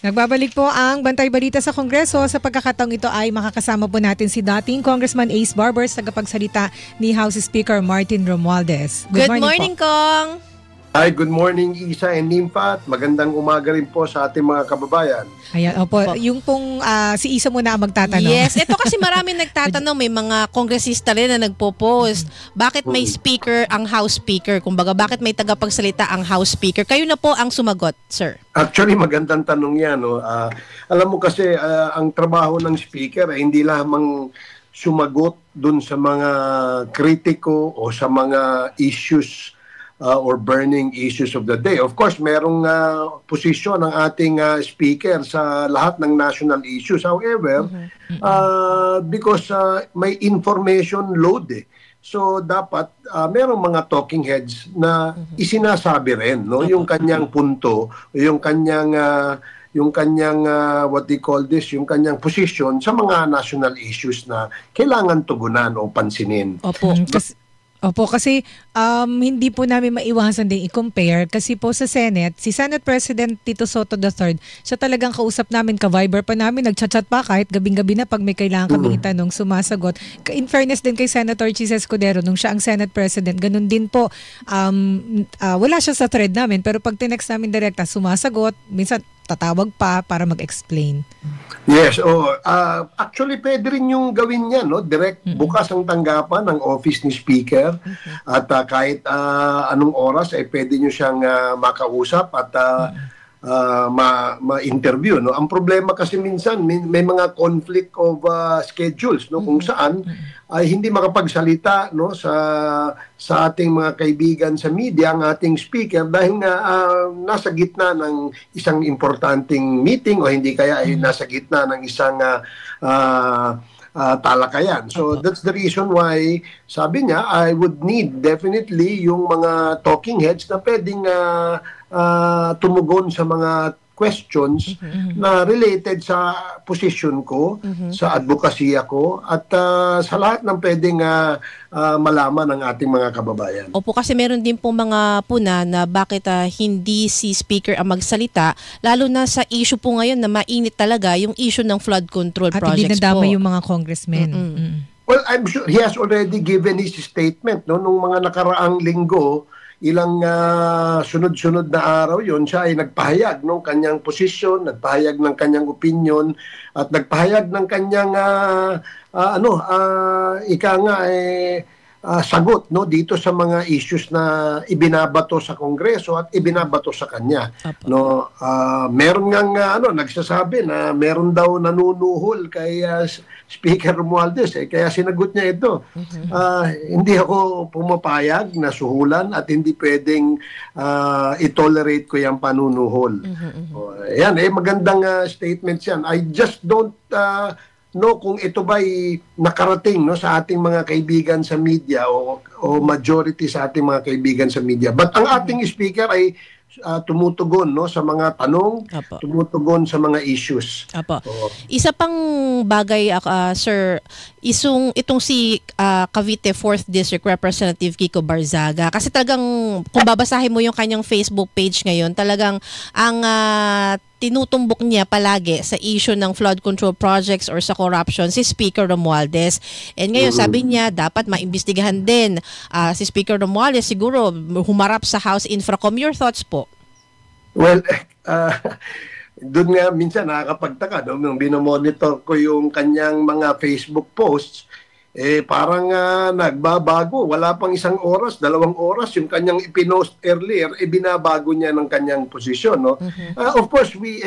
Nagbabalik po ang Bantay Balita sa Kongreso. Sa pagkakataong ito ay makakasama po natin si dating Congressman Ace Barbers, tagapagsalita ni House Speaker Martin Romualdez. Good morning Kong! Hi, good morning Isa and Nimpa at magandang umaga rin po sa ating mga kababayan. Ayan, opo. Yung pong si Isa muna ang magtatanong. Yes, ito kasi marami nagtatanong, may mga kongresista rin na nagpo-post. Bakit may speaker ang House Speaker? Kumbaga, bakit may tagapagsalita ang House Speaker? Kayo na po ang sumagot, sir. Actually, magandang tanong yan. No? Alam mo kasi, ang trabaho ng speaker ay hindi lamang sumagot dun sa mga kritiko o sa mga issues or burning issues of the day. Of course, merong posisyon ng ating speaker sa lahat ng national issues. However, because may information load So dapat merong mga talking heads na isinasabi rin no yung kanyang punto, yung kanyang what they call this, yung kanyang position sa mga national issues na kailangan tugunan o pansinin. Opo, kasi hindi po namin maiwasan din i-compare kasi po sa Senate, si Senate President Tito Soto III, siya talagang kausap namin, ka-Viber pa namin, nagchat-chat pa kahit gabing-gabi na pag may kailangan kaming itanong, sumasagot. In fairness din kay Senator Chis Escudero, nung siya ang Senate President, ganun din po, wala siya sa thread namin, pero pag tinext namin direkta, sumasagot, minsan tatawag pa para mag-explain. Yes, actually pwede rin yung gawin niya, no? Direct bukas ang tanggapan ng office ni Speaker at kahit anong oras ay pwede niyo siyang makausap at ma-interview, no? Ang problema kasi minsan may mga conflict of schedules, no? Kung saan ay hindi makapagsalita, no, sa ating mga kaibigan sa media ang ating speaker dahil nga nasa gitna ng isang importanteng meeting o hindi kaya ay nasa gitna ng isang talakayan. So that's the reason why sabi niya I would need definitely yung mga talking heads na pwedeng tumugon sa mga questions na related sa position ko, sa advokasya ko, at sa lahat ng pwedeng malaman ng ating mga kababayan. Opo, kasi meron din po mga puna na bakit hindi si Speaker ang magsalita, lalo na sa issue po ngayon na mainit talaga, yung issue ng flood control projects po. At hindi nadama yung mga congressmen. Well, I'm sure he has already given his statement. No? Nung mga nakaraang linggo, ilang sunod-sunod na araw yon siya ay nagpahayag ng kanyang posisyon, nagpahayag ng kanyang opinion, at nagpahayag ng kanyang sagot no dito sa mga issues na ibinabato sa Kongreso at ibinabato sa kanya. No, meron ngang nagsasabi na meron daw nanunuhol kay Speaker Romualdez kaya sinagot niya ito. Hindi ako pumapayag na suhulan at hindi pwedeng i-tolerate ko yung panunuhol. Yan magandang statements yan. I just don't kung ito ba'y nakarating no sa ating mga kaibigan sa media o majority sa ating mga kaibigan sa media. But ang ating speaker ay tumutugon no sa mga tanong, tumutugon sa mga issues. Isa pang bagay sir, itong si Cavite 4th District Representative Kiko Barzaga, kasi talagang kung babasahin mo yung kanyang Facebook page ngayon, talagang ang tinutumbok niya palagi sa issue ng flood control projects or sa corruption si Speaker Romualdez. And ngayon sabi niya dapat maimbestigahan din si Speaker Romualdez, siguro humarap sa House Infracom. Your thoughts po? Well, doon nga minsan nakakapagtaka no? Nung binomonitor ko yung kanyang mga Facebook posts, parang nagbabago. Wala pang 1 oras, 2 oras yung kanyang ipinost earlier, binabago niya ng kanyang posisyon, no? Of course, we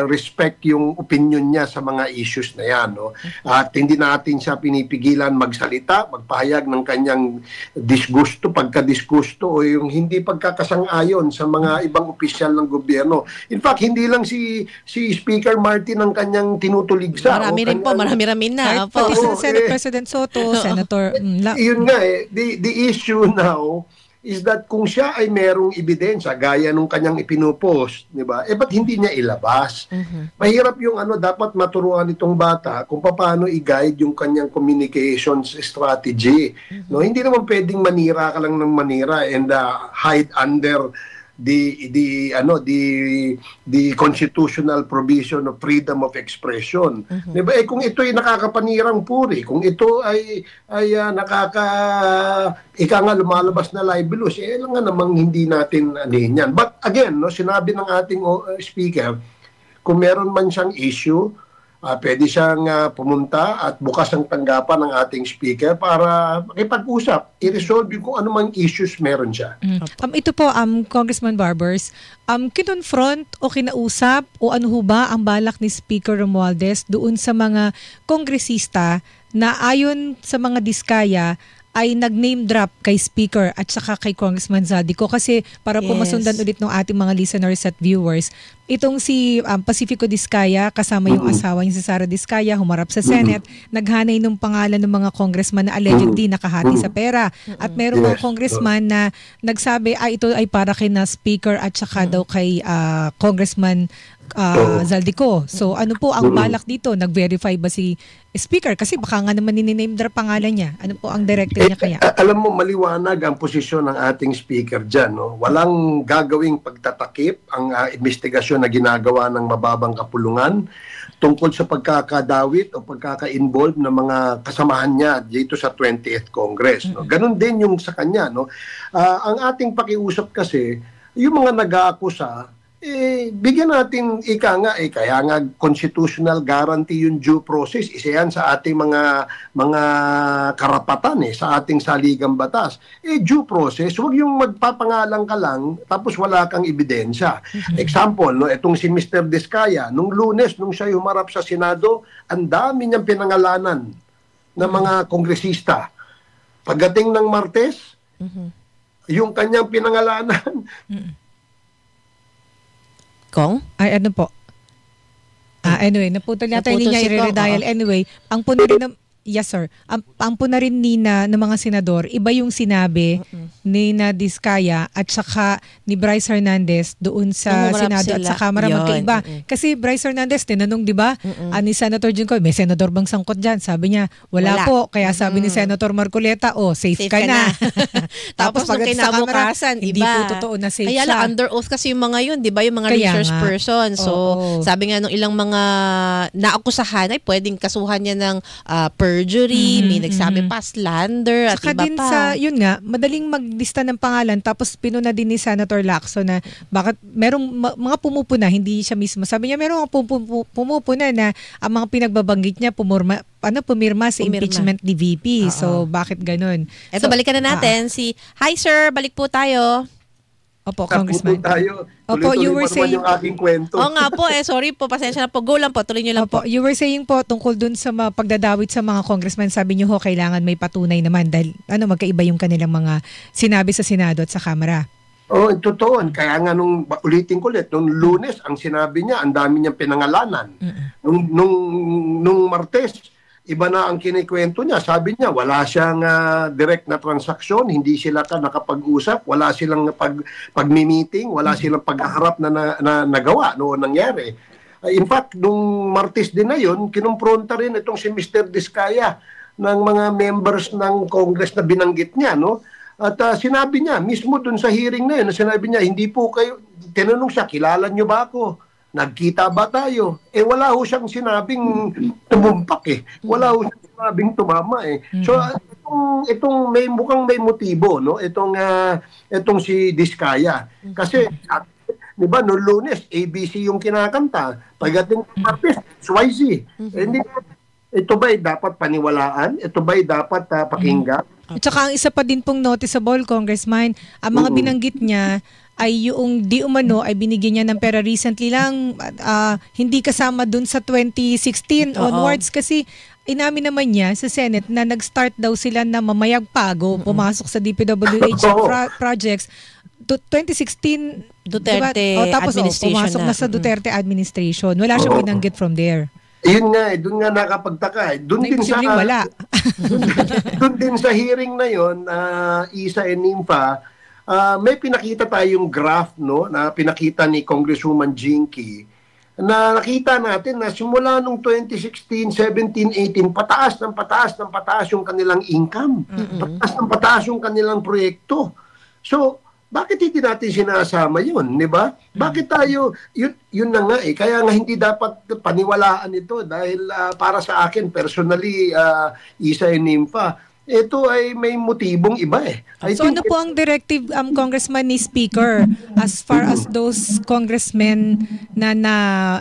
respect yung opinion niya sa mga issues na yan, no? At hindi natin siya pinipigilan magsalita, magpahayag ng kanyang disgusto, pagka-disgusto o yung hindi pagkakasang-ayon sa mga ibang opisyal ng gobyerno. In fact, hindi lang si Speaker Martin ang kanyang tinutuligsa. Marami na. Pati Senate President Soto, Senator... Yun nga the issue now is that kung siya ay merong ebidensya, gaya nung kanyang ipinupost, di ba? Ba't hindi niya ilabas? Mahirap yung dapat maturuan itong bata kung paano i-guide yung kanyang communications strategy. No, hindi naman pwedeng manira ka lang ng manira and hide under the constitutional provision of freedom of expression. Diba? Kung ito ay nakakapanirang puri, kung ito ay ika nga lumalabas na libelous, lang nga namang hindi natin yan. But again, sinabi ng ating speaker, kung meron man siyang issue, pwede siyang pumunta at bukas ang tanggapan ng ating speaker para makipag-usap, i-resolve kung anumang issues meron siya. Ito po, Congressman Barbers, kinonfront o kinausap o ano ho ba ang balak ni Speaker Romualdez doon sa mga kongresista na ayon sa mga diskaya ay nag-name drop kay Speaker at saka kay Congressman Zaldico kasi para po masundan ulit ng ating mga listeners at viewers. Itong si Pacifico Diskaya kasama yung asawa niya si Sara Diskaya humarap sa Senate, naghanay ng pangalan ng mga congressman na allegedly nakahati sa pera. At merong mga congressman na nagsabi ito ay para kay na Speaker at saka daw kay Congressman Zaldico. So ano po ang balak dito? Nag-verify ba si Speaker? Kasi baka nga naman niname drop pangalan niya. Ano po ang directive niya kaya? Alam mo, maliwanag ang posisyon ng ating Speaker dyan. No? Walang gagawing pagtatakip ang investigasyon na ginagawa ng mababang kapulungan tungkol sa pagkakadawit o pagkaka-involve ng mga kasamahan niya dito sa 20th Congress. No? Ganon din yung sa kanya. No? Ang ating pakiusap kasi, yung mga nag-aakusa, bigyan natin kaya nga constitutional guarantee yung due process, isa yan sa ating mga karapatan sa ating saligang batas. Due process, huwag yung magpapangalan ka lang tapos wala kang ebidensya. Example, itong si Mr. Diskaya, nung Lunes, nung siya humarap sa Senado, ang dami niyang pinangalanan ng mga kongresista. Pagdating ng Martes, yung kanyang pinangalanan, Kong? Ay, ano po? Anyway, naputol yata Naputol yung linya, si Kong, i-redial. Anyway, ang po na rin yes sir, ang po na rin ng mga senador, iba yung sinabi ni na Diskaya at saka ni Bryce Hernandez doon sa Senado at sa Kamara, magkaiba. Kasi Bryce Hernandez, tinanong, di ba, ni Senator Junco, may senador bang sangkot dyan? Sabi niya, wala po. Kaya sabi ni Senator Marcoleta, safe ka na. Tapos pag kinabukasan, hindi po totoo na safe kaya siya. lang, under oath kasi yung mga yun, di ba, yung mga resource person. So, sabi nga nung ilang mga naakusahan ay pwedeng kasuhan niya ng perjury, may nagsabi pa slander at saka iba din pa. sa, yun nga, madaling maglista ng pangalan tapos pinuna din ni Senator Lacson na bakit merong mga pumupuna, hindi siya mismo. Sabi niya merong pumupuna na ang mga pinagbabanggit niya pumirma sa impeachment ni VP. So, bakit ganun? Eto, balikan na natin. Hi sir, balik po tayo. Opo, Congressman. Opo, you were saying yung aking kwento. Oo nga po, sorry po, pasensya na po. Go lang po, tuloy niyo lang po. You were saying po tungkol dun sa pagdadawit sa mga congressman, sabi niyo kailangan may patunay naman dahil magkaiba yung kanilang mga sinabi sa Senado at sa Kamara. Totoo. Kaya nga ulitin ko ulit, nung Lunes, ang sinabi niya, ang dami niyang pinangalanan. Nung Martes, iba na ang kinikwento niya. Sabi niya, wala siyang direct na transaksyon, hindi sila nakapag-usap, wala silang pag-meeting, wala silang paghaharap na nagawa noon nangyari. In fact, nung Martes din na yun, kinumpronta rin itong si Mr. Diskaya ng mga members ng Congress na binanggit niya. No? At sinabi niya, mismo dun sa hearing na yun, sinabi niya, hindi po kayo, tinanong siya, kilala niyo ba ako? Nagkita ba tayo? Wala ho siyang sinabing tumumpak Wala ho siyang sinabing tumama So, itong mukhang may motibo, no? Itong si Diskaya. Kasi, di ba, no Lunes, ABC yung kinakanta. Pagdating Martes, XYZ. Ito ba'y dapat paniwalaan? Ito ba'y dapat pakinggan? At saka ang isa pa din pong noticeable, Congressman, ang mga binanggit niya ay yung di umano ay binigyan niya ng pera recently lang, hindi kasama dun sa 2016 onwards kasi inamin naman niya sa Senate na nag-start daw sila na mamayagpago, pumasok sa DPWH projects. 2016 Duterte tapos administration pumasok na sa Duterte administration. Wala siyang binanggit from there. Yun nga, doon nga nakapagtaka. Doon din sa wala. Doon din sa hearing na yon, Isa and Nympha, may pinakita tayong graph, no, na pinakita ni Congresswoman Jinky, na nakita natin na simula nung 2016, 17, 18, pataas ng pataas yung kanilang income. Pataas ng pataas yung kanilang proyekto. So, bakit hindi natin sinasama yun, di ba? Bakit tayo, yun na nga kaya nga hindi dapat paniwalaan ito dahil para sa akin, personally, Isa and Nympha, ito ay may motibong iba So ano po ang directive, Congressman ni Speaker, as far as those congressmen na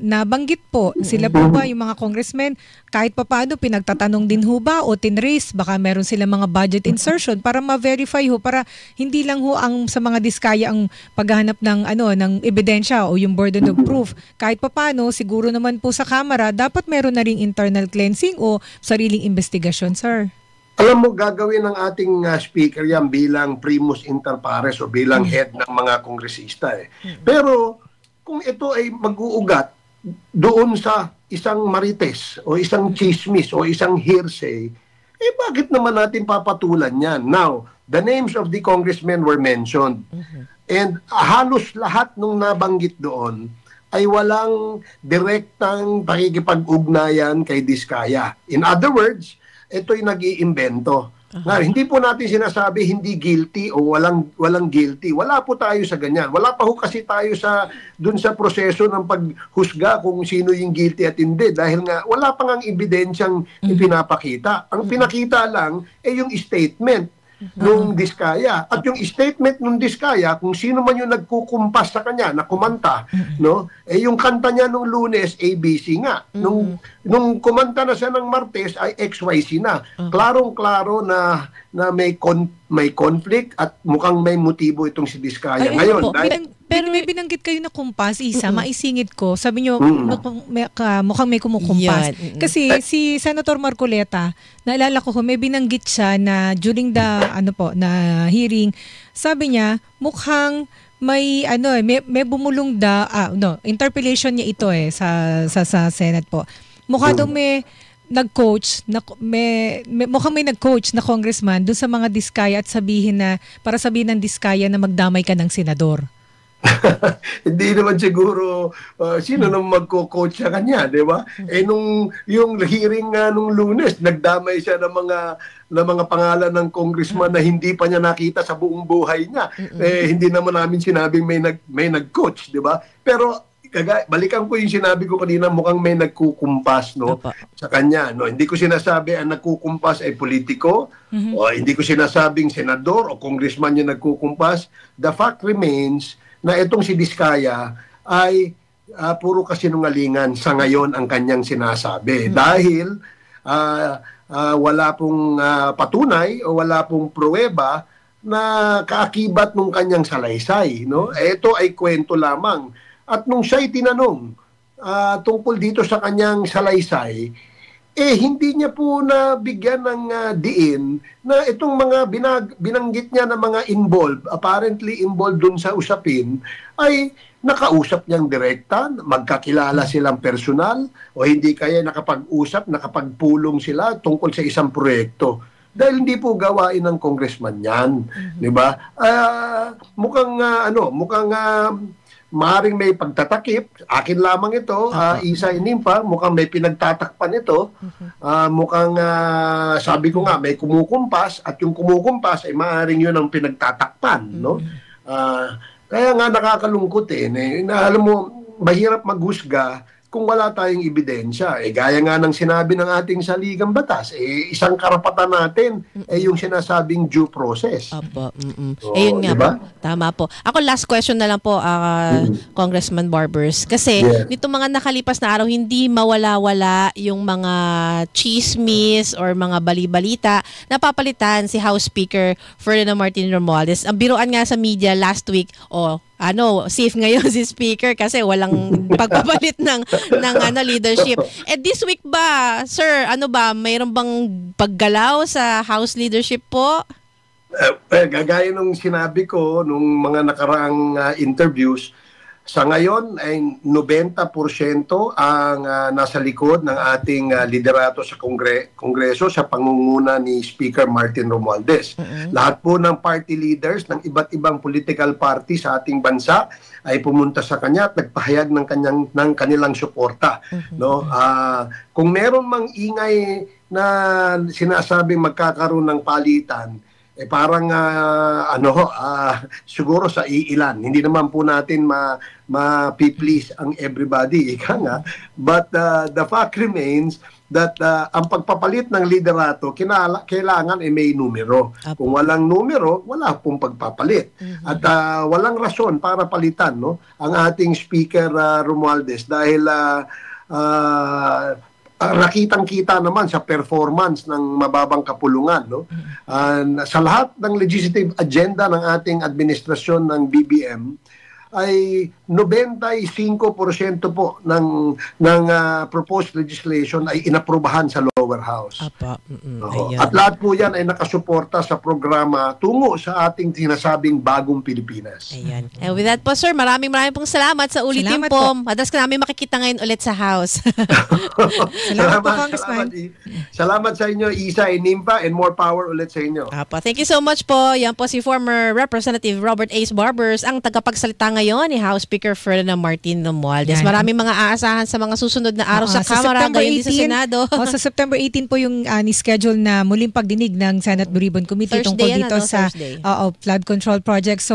nabanggit po, sila po ba yung mga congressmen, kahit pa paano pinagtatanong din ho ba o tinrace, baka meron sila mga budget insertion para ma-verify ho, para hindi lang ho ang sa mga diskaya ang paghahanap ng ng ebidensya o yung burden of proof. Kahit pa paano, siguro naman po sa Kamara, dapat meron na ring internal cleansing o sariling investigasyon, sir. Alam mo, gagawin ng ating speaker yan bilang primus inter pares o bilang head ng mga kongresista Pero kung ito ay mag-uugat doon sa isang marites o isang chismis o isang hearsay, bakit naman natin papatulan yan? Now, the names of the congressmen were mentioned. And halos lahat nung nabanggit doon ay walang direktang pakikipag-ugnayan kay Diskaya. In other words, ito'y nag-iimbento. Hindi po natin sinasabi hindi guilty o walang guilty. Wala po tayo sa ganyan. Wala pa ho kasi tayo dun sa proseso ng paghusga kung sino yung guilty at hindi. Dahil nga wala pa ngang ebidensyang ipinapakita. Ang pinakita lang ay yung statement nung Diskaya. At yung statement nung Diskaya, kung sino man yung nagkukumpas sa kanya na kumanta, yung kanta niya nung Lunes, ABC nga. Nung kumanta na siya ng Martes, ay XYZ na. Klarong-klaro na may conflict at mukhang may motibo itong si Diskaya. Ngayon, pero may binanggit kayo na kumpas, Isa, maisingit ko. Sabi nyo, mukhang may kumukumpas. Kasi si Senator Marcoleta, naalala ko, may binanggit siya na during the na hearing, sabi niya, mukhang may bumulong interpellation niya ito sa Senate po. Mukha daw may nag-coach, mukhang may nag-coach na congressman doon sa mga Diskaya at para sabihin ng Diskaya na magdamay ka ng senador. Hindi naman siguro sino nang magko-coach sa kanya, di ba? Yung hearing nga nung Lunes, nagdamay siya ng mga pangalan ng congressman na hindi pa niya nakita sa buong buhay niya. Hindi naman namin sinabing may nag-coach, di ba? Pero balikan ko yung sinabi ko kanina, mukhang may nagkukumpas sa kanya. Hindi ko sinasabi ang nagkukumpas ay politiko, o hindi ko sinasabing senador o congressman yung nagkukumpas. The fact remains na itong si Diskaya ay puro kasinungalingan sa ngayon ang kanyang sinasabi. Dahil wala pong patunay o wala pong pruweba na kaakibat ng kanyang salaysay. Ito ay kwento lamang. At nung siya'y tinanong tungkol dito sa kanyang salaysay, hindi niya po nabigyan ng diin na itong mga binanggit niya na mga apparently involved dun sa usapin, ay nakausap niyang direkta, magkakilala silang personal, o hindi kaya nakapag-usap, nakapagpulong sila tungkol sa isang proyekto. Dahil hindi po gawain ng congressman yan. Di ba? Mukhang maaaring may pagtatakip. Akin lamang ito, Isa and Nympha, mukhang may pinagtatakpan ito. Mukhang, sabi ko nga, may kumukumpas at yung kumukumpas ay maaaring yun ang pinagtatakpan. Kaya nga nakakalungkot alam mo, mahirap maghusga kung wala tayong ebidensya. Gaya nga ng sinabi ng ating saligang batas, isang karapatan natin yung sinasabing due process. Ayun nga diba? po. Tama po. Ako last question na lang po, Congressman Barbers. Kasi nito mga nakalipas na araw, hindi mawala-wala yung mga chismis or mga bali-balita na papalitan si House Speaker Ferdinand Martin Romualdez. Ang biruan nga sa media last week, safe ngayon si Speaker kasi walang pagpapalit ng leadership. This week ba, sir, mayroon bang paggalaw sa House leadership po? Gagaya nung sinabi ko nung mga nakaraang interviews, sa ngayon ay 90% ang nasa likod ng ating liderato sa Kongreso sa pangunguna ni Speaker Martin Romualdez. Lahat po ng party leaders ng iba't ibang political party sa ating bansa ay pumunta sa kanya at nagpahayag ng kanilang suporta. Kung meron mang ingay na sinasabing magkakaroon ng palitan, parang siguro sa iilan. Hindi naman po natin ma-please ang everybody, ika nga. But the fact remains that ang pagpapalit ng liderato kailangan may numero. Kung walang numero, wala pong pagpapalit. At walang rason para palitan, no, ang ating Speaker Romualdez dahil nakitang-kita naman sa performance ng mababang kapulungan, no? Sa lahat ng legislative agenda ng ating administrasyon ng BBM ay 95% po ng proposed legislation ay inaprubahan sa lower house. At lahat po yan ay nakasuporta sa programa tungo sa ating sinasabing bagong Pilipinas. Ayan. And with that po, sir, maraming pong salamat sa ulitin po. Madalas ka namin makikita ngayon ulit sa house. Salamat po, Congressman. Salamat sa inyo, Isa and Nimpa, and more power ulit sa inyo. Thank you so much po. Yan po si former Representative Robert Ace Barbers, ang tagapagsalita ngayon ni House Speaker Ferdinand Martin Romualdez. Maraming mga aasahan sa mga susunod na araw sa Kamara, gayon din sa Senado. Sa September 18 po yung ni-schedule na muling pagdinig ng Senate Blue Ribbon Committee tungkol dito sa flood control project. So,